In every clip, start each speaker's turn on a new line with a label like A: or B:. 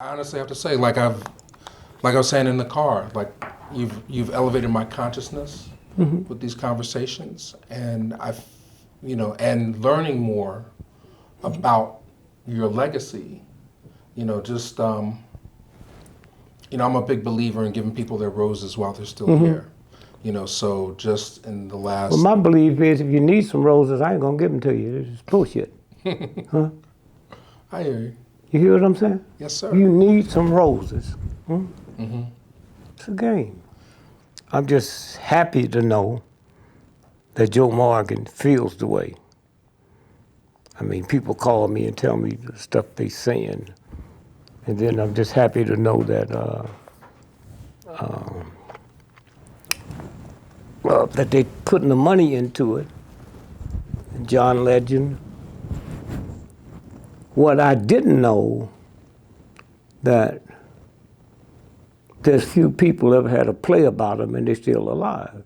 A: I honestly have to say, like I was saying in the car, like you've elevated my consciousness with these conversations, and and learning more about your legacy. Just I'm a big believer in giving people their roses while they're still here. So just in the
B: Well,
A: last,
B: my belief is if you need some roses, I ain't gonna give them to you. It's bullshit. Huh?
A: I hear you.
B: You hear what I'm saying?
A: Yes, sir.
B: You need some roses. It's a game. I'm just happy to know that Joe Morgan feels the way. I mean, people call me and tell me the stuff they saying, and then I'm just happy to know that that they putting the money into it. John Legend. What I didn't know that there's few people ever had a play about them and they're still alive.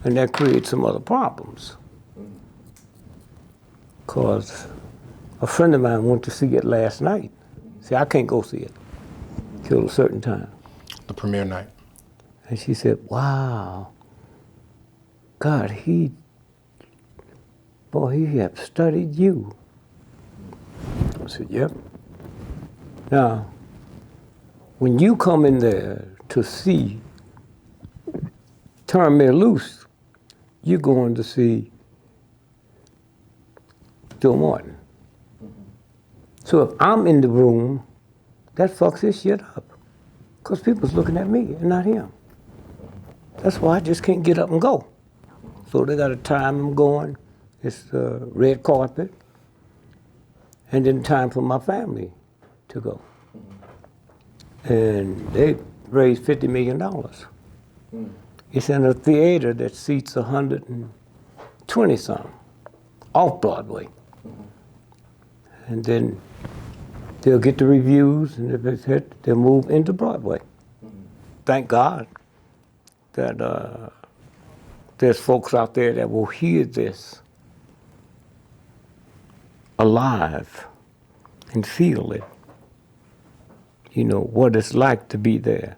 B: And that creates some other problems. Because a friend of mine went to see it last night. See, I can't go see it till a certain time.
A: The premiere night.
B: And she said, wow, God, he have studied you. I said, yep. Now, when you come in there to see Turn Me Loose, you're going to see Joe Martin. So if I'm in the room, that fucks this shit up. Because people's looking at me and not him. That's why I just can't get up and go. So they got a time I'm going. It's the red carpet. And then time for my family to go. And they raised $50 million. It's in a theater that seats 120 some, off Broadway. And then they'll get the reviews, and if it's hit, they'll move into Broadway. Thank God that there's folks out there that will hear this alive and feel it. You know, what it's like to be there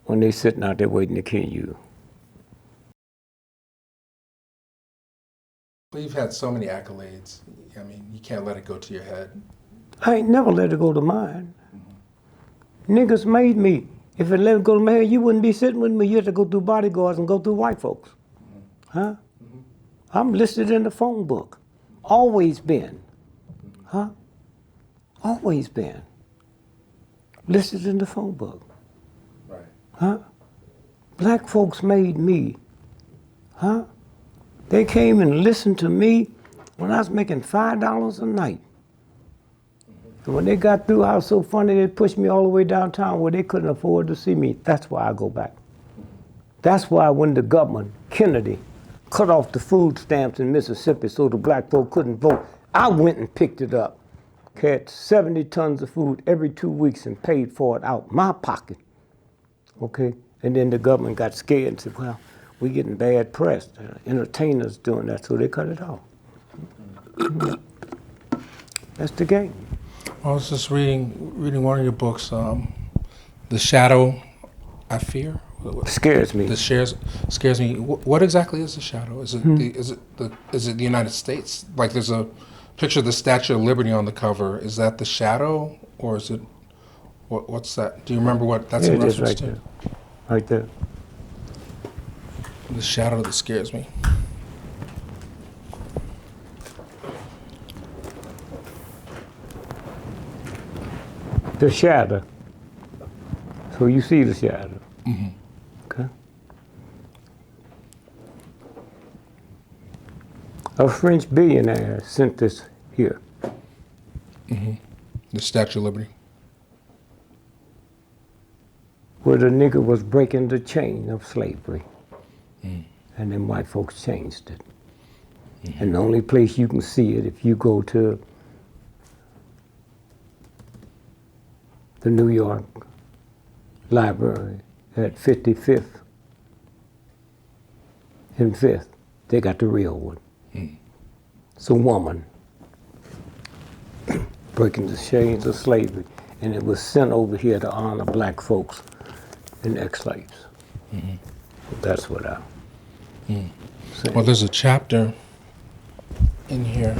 B: when they're sitting out there waiting to kill you.
A: You've had so many accolades. I mean, you can't let it go to your head.
B: I ain't never let it go to mine. Niggas made me. If it let it go to my head, you wouldn't be sitting with me. You had to go through bodyguards and go through white folks. Huh? I'm listed in the phone book. Always been. Huh? Always been. Listed in the phone book.
A: Right.
B: Huh? Black folks made me. Huh? They came and listened to me when I was making $5 a night. And when they got through, I was so funny, they pushed me all the way downtown where they couldn't afford to see me. That's why I go back. That's why when the government, Kennedy, cut off the food stamps in Mississippi so the black folk couldn't vote, I went and picked it up. Had 70 tons of food every 2 weeks and paid for it out my pocket. Okay? And then the government got scared and said, well, we're getting bad press. Entertainers doing that, so they cut it off. That's the game.
A: I was just reading one of your books, The Shadow I Fear.
B: Scares me.
A: The scares me. What exactly is the shadow? Is it is it the United States? Like there's a picture of the Statue of Liberty on the cover. Is that the shadow, or is it what's that? Do you remember what that's
B: Yeah,
A: in
B: it is
A: reference
B: right
A: to?
B: there. Right there.
A: The shadow that scares me.
B: The shadow. So you see the shadow. Okay. A French billionaire sent this here.
A: The Statue of Liberty.
B: Where the nigger was breaking the chain of slavery. And then white folks changed it. And the only place you can see it if you go to the New York Library at 55th and 5th. They got the real one. It's a woman. breaking the chains of slavery, and it was sent over here to honor black folks and ex-slaves.
A: Mm-hmm.
B: That's what I say.
A: Well, there's a chapter in here.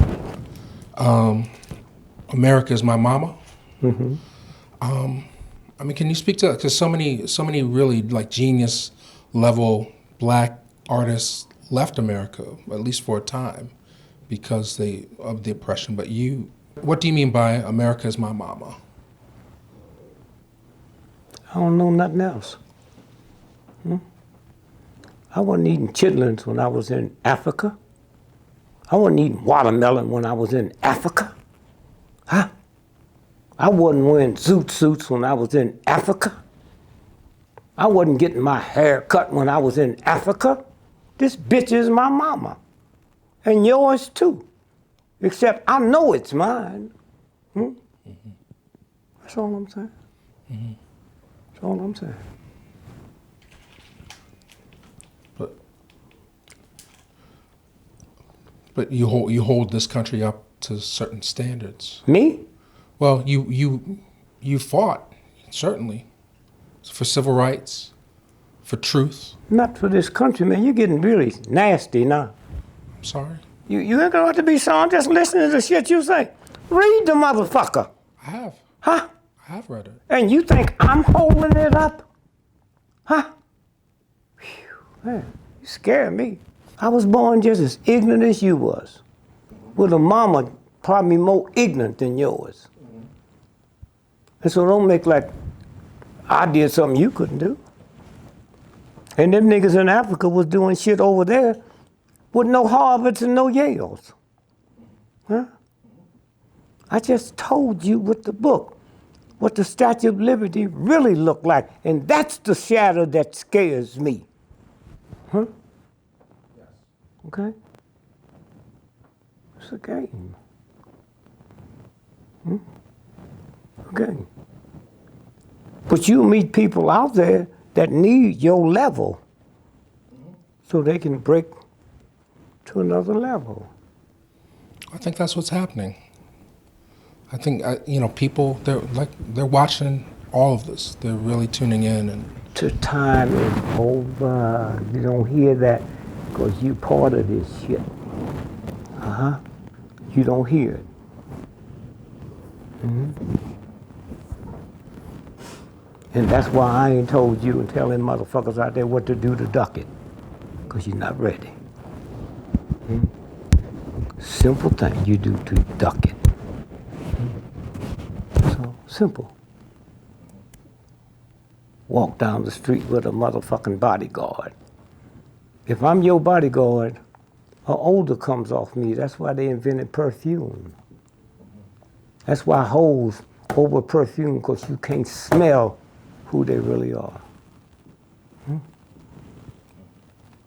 A: America is my mama.
B: Mm-hmm.
A: I mean, can you speak to that? Because so many really like genius level black artists left America, at least for a time, because of the oppression. But what do you mean by America is my mama?
B: I don't know nothing else. I wasn't eating chitlins when I was in Africa. I wasn't eating watermelon when I was in Africa. Huh? I wasn't wearing zoot suits when I was in Africa. I wasn't getting my hair cut when I was in Africa. This bitch is my mama. And yours too. Except I know it's mine. Mm-hmm. That's all I'm saying. Mm-hmm. That's all I'm saying.
A: But you hold this country up to certain standards.
B: Me?
A: Well, you fought, certainly, for civil rights, for truth.
B: Not for this country, man. You're getting really nasty now.
A: I'm sorry.
B: You ain't gonna have to be sorry. I'm just listening to the shit you say. Read the motherfucker.
A: I have.
B: Huh?
A: I have read it.
B: And you think I'm holding it up? Huh? Whew, man, you scare me. I was born just as ignorant as you was. With a mama probably more ignorant than yours. And so don't make like I did something you couldn't do. And them niggas in Africa was doing shit over there with no Harvards and no Yales. Huh? I just told you with the book what the Statue of Liberty really looked like. And that's the shadow that scares me. Huh?
A: Yes.
B: Okay? It's a game. Okay. But you meet people out there that need your level so they can break to another level.
A: I think that's what's happening. I think people they're watching all of this. They're really tuning in and.
B: The time is over. You don't hear that because you part of this shit. You don't hear it. And that's why I ain't told you and telling motherfuckers out there what to do to duck it. Because you're not ready. Simple thing you do to duck it. So, simple. Walk down the street with a motherfucking bodyguard. If I'm your bodyguard, an odor comes off me. That's why they invented perfume. That's why hoes over perfume, because you can't smell who they really are.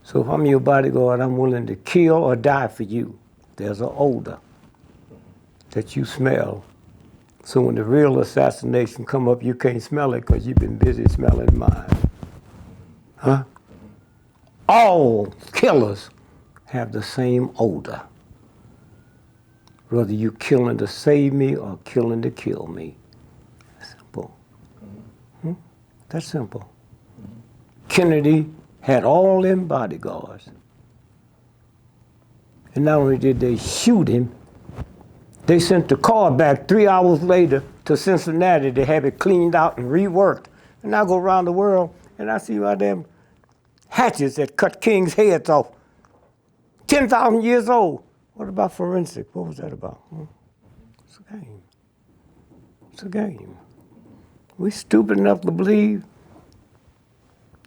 B: So if I'm your bodyguard, I'm willing to kill or die for you. There's an odor that you smell. So when the real assassination come up, you can't smell it because you've been busy smelling mine. Huh? All killers have the same odor. Whether you killing to save me or killing to kill me. Simple. That's simple. Kennedy had all them bodyguards. And not only did they shoot him, they sent the car back 3 hours later to Cincinnati to have it cleaned out and reworked. And I go around the world and I see my damn hatchets that cut kings' heads off. 10,000 years old. What about forensic? What was that about? It's a game. It's a game. We stupid enough to believe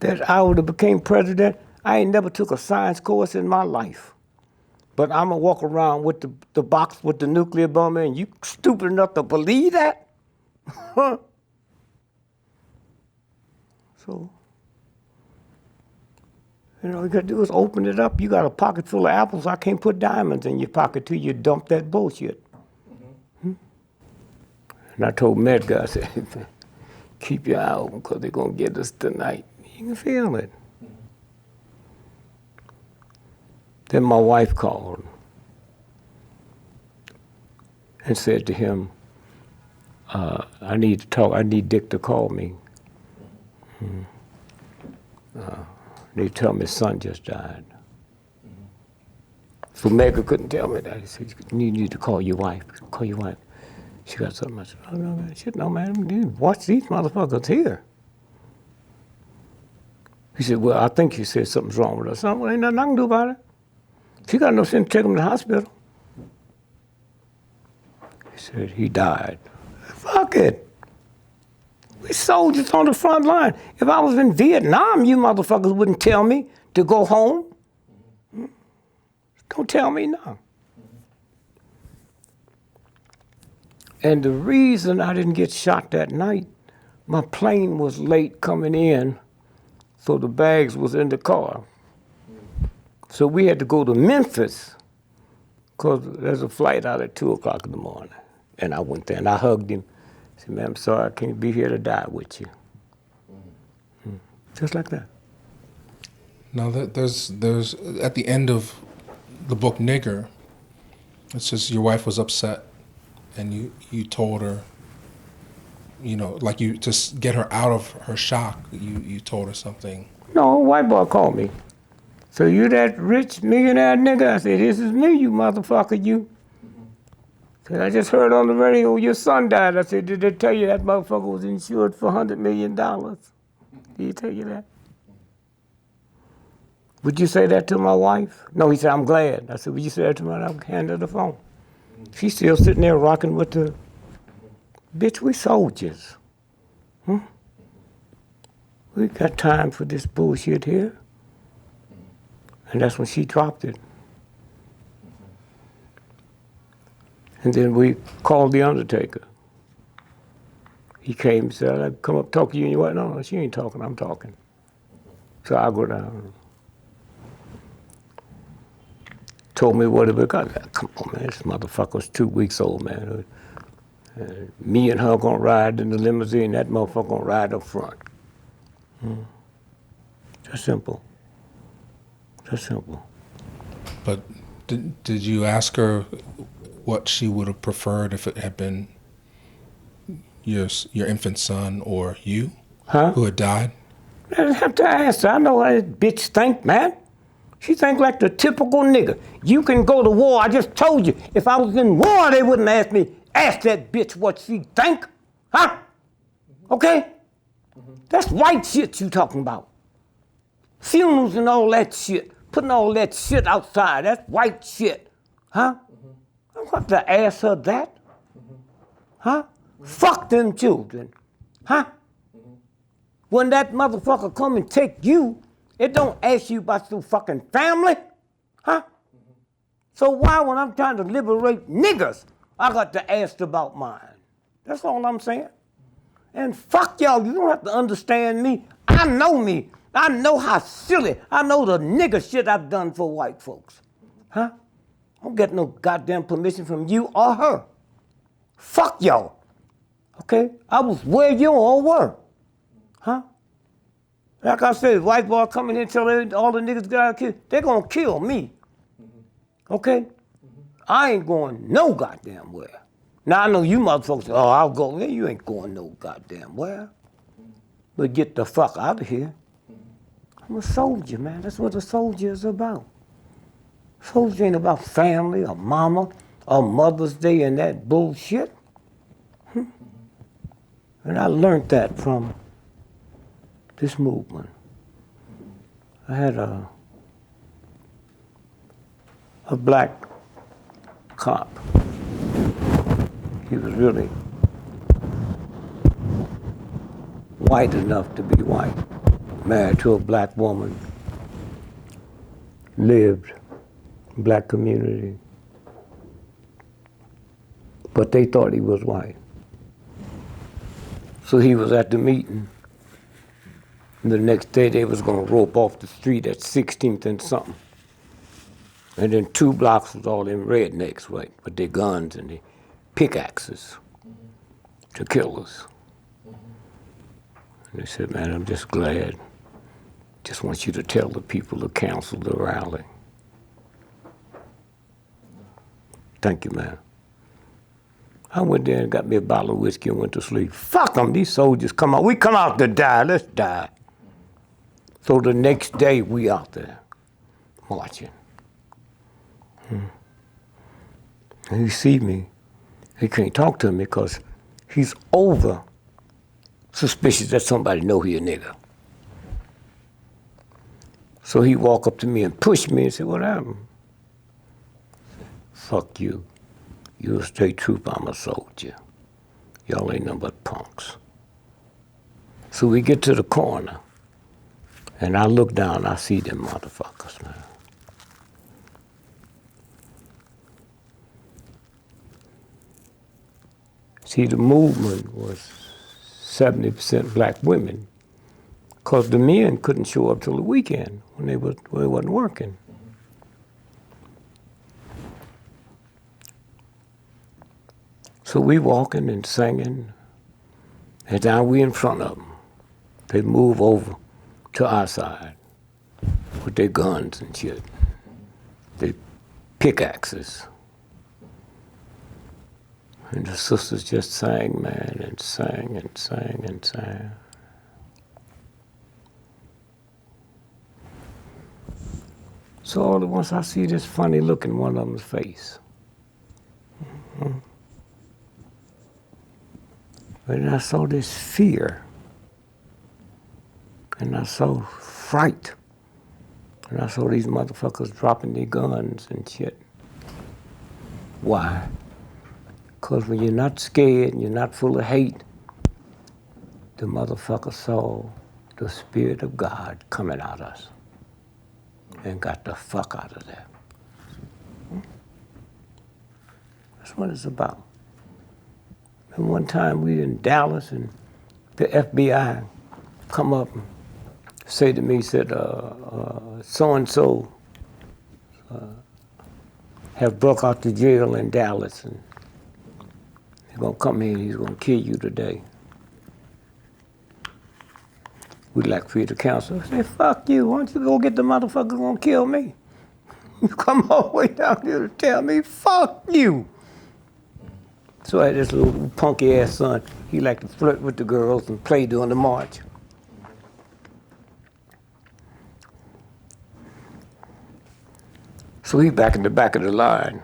B: that I would have became president. I ain't never took a science course in my life. But I'm gonna walk around with the box with the nuclear bomb in. You stupid enough to believe that? Huh? So, all you gotta do is open it up. You got a pocket full of apples. I can't put diamonds in your pocket till you dump that bullshit. And I told Medgar, I said, keep your eye open because they're gonna get us tonight. You can feel it. Then my wife called and said to him, I need to talk. I need Dick to call me. They tell me his son just died. So Megha couldn't tell me that. He said, you need to call your wife. Call your wife. She got something. I said, oh, no, man. Shit, no, man. Dude, watch these motherfuckers here. He said, well, I think you said something's wrong with her. Son, well, ain't nothing I can do about it. She got no sense to take him to the hospital. He said, he died. Fuck it. We soldiers on the front line. If I was in Vietnam, you motherfuckers wouldn't tell me to go home. Don't tell me no. And the reason I didn't get shot that night, my plane was late coming in, so the bags was in the car. So we had to go to Memphis, because there's a flight out at 2 o'clock in the morning. And I went there and I hugged him. I said, man, I'm sorry, I can't be here to die with you. Just like that.
A: Now, there's at the end of the book Nigger, it says your wife was upset and you told her, you know, like you, to get her out of her shock, you told her something.
B: No, a white boy called me. So you that rich millionaire nigga? I said, this is me, you motherfucker, you. Said, I just heard on the radio your son died. I said, did they tell you that motherfucker was insured for $100 million? Did he tell you that? Would you say that to my wife? No, he said, I'm glad. I said, would you say that to my wife? I handed her the phone. She's still sitting there rocking with the, bitch, we soldiers. We got time for this bullshit here. And that's when she dropped it. And then we called the undertaker. He came and said, I'd come up talk to you, and you went, no, she ain't talking, I'm talking. So I go down. Told me what it was. Come on, man, this motherfucker was 2 weeks old, man. Me and her gonna ride in the limousine, that motherfucker gonna ride up front. Just simple. Just simple.
A: But did you ask her what she would have preferred if it had been your infant son or you who had died?
B: I didn't have to ask her. I know how this bitch think, man. She think like the typical nigga. You can go to war. I just told you, if I was in war, they wouldn't ask me. Ask that bitch what she think, huh? Okay? That's white shit you talking about. Funerals and all that shit. Putting all that shit outside. That's white shit, huh? I don't have to ask her that, huh? Fuck them children, huh? When that motherfucker come and take you, it don't ask you about your fucking family, huh? So why, when I'm trying to liberate niggas, I got to ask about mine? That's all I'm saying. And fuck y'all, you don't have to understand me. I know me. I know how silly. I know the nigga shit I've done for white folks, huh? I don't get no goddamn permission from you or her. Fuck y'all, okay? I was where you all were, huh? Like I said, white boy coming in and tell all the niggas got killed, they're gonna kill me, okay? I ain't going no goddamn where. Now I know you motherfuckers say, oh, I'll go there. You ain't going no goddamn where. But get the fuck out of here. I'm a soldier, man. That's what a soldier is about. Soldier ain't about family or mama or Mother's Day and that bullshit. And I learned that from this movement. I had a black cop. He was really white enough to be white, married to a black woman, lived in black community, but they thought he was white. So he was at the meeting. And the next day they was gonna rope off the street at 16th and something. And then 2 blocks was all them rednecks, right, with their guns and their pickaxes to kill us. And they said, man, I'm just glad. Just want you to tell the people to cancel the rally. Thank you, man. I went there and got me a bottle of whiskey and went to sleep. Fuck them, these soldiers come out. We come out to die, let's die. So the next day we out there marching. And he see me, he can't talk to me because he's over suspicious that somebody know he a nigga. So he walk up to me and push me and say, what happened? Fuck you. You a state trooper, I'm a soldier. Y'all ain't nothing but punks. So we get to the corner, and I look down, I see them motherfuckers, man. See, the movement was 70% black women, because the men couldn't show up till the weekend when they wasn't working. So we walking and singing, and now we in front of them. They move over to our side with their guns and shit, their pickaxes. And the sisters just sang, man, and sang and sang and sang. So all at once I see this funny look in one of them's face. Mm-hmm. And I saw this fear. And I saw fright. And I saw these motherfuckers dropping their guns and shit. Why? Because when you're not scared and you're not full of hate, the motherfucker saw the Spirit of God coming out of us and got the fuck out of there. That's what it's about. And one time we in Dallas and the FBI come up and say to me, said, so-and-so have broke out the jail in Dallas and he's gonna come here and he's gonna kill you today. We'd like for you to counsel. I say, fuck you, why don't you go get the motherfucker who's gonna kill me? You come all the way down here to tell me, fuck you. So I had this little punky ass son. He liked to flirt with the girls and play during the march. So he back in the back of the line.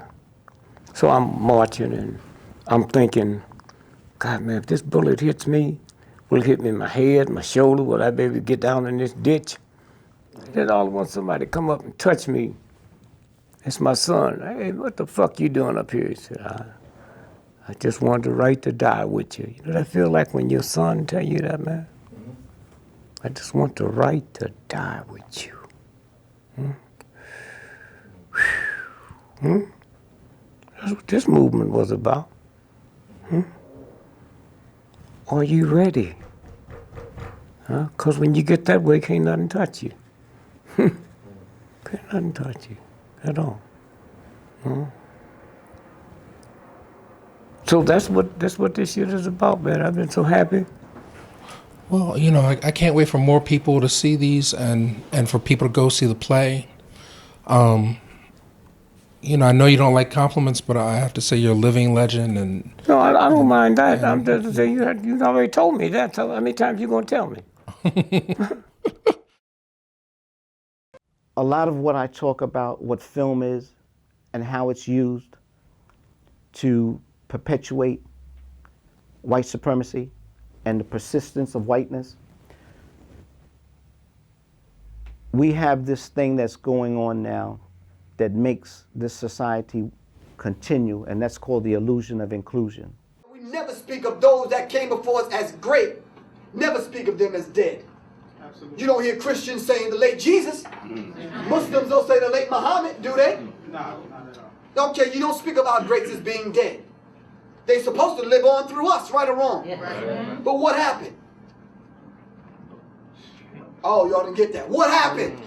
B: So I'm marching and I'm thinking, God, man, if this bullet hits me, will it hit me in my head, my shoulder? Will I be able to get down in this ditch? Then all at once somebody come up and touch me. It's my son. Hey, what the fuck you doing up here? He said, I just wanted the right to die with you. You know what I feel like when your son tell you that, man? Mm-hmm. I just want the right to die with you. That's what this movement was about. Are you ready? Because when you get that way, can't nothing touch you. Can't nothing touch you at all. So that's what this shit is about, man. I've been so happy.
A: Well, you know, I can't wait for more people to see these and for people to go see the play. You know, I know you don't like compliments, but I have to say you're a living legend. And
B: no, I don't mind that. I'm just saying you already told me that. So how many times you gonna tell me?
C: A lot of what I talk about, what film is, and how it's used to perpetuate white supremacy and the persistence of whiteness. We have this thing that's going on now that makes this society continue, and that's called the illusion of inclusion.
D: We never speak of those that came before us as great. Never speak of them as dead. Absolutely. You don't hear Christians saying the late Jesus. Muslims don't say the late Muhammad, do they? No, not at all. Okay, you don't speak of our greats as being dead. They're supposed to live on through us, right or wrong. Yeah. Right. But what happened? Oh, y'all didn't get that. What happened?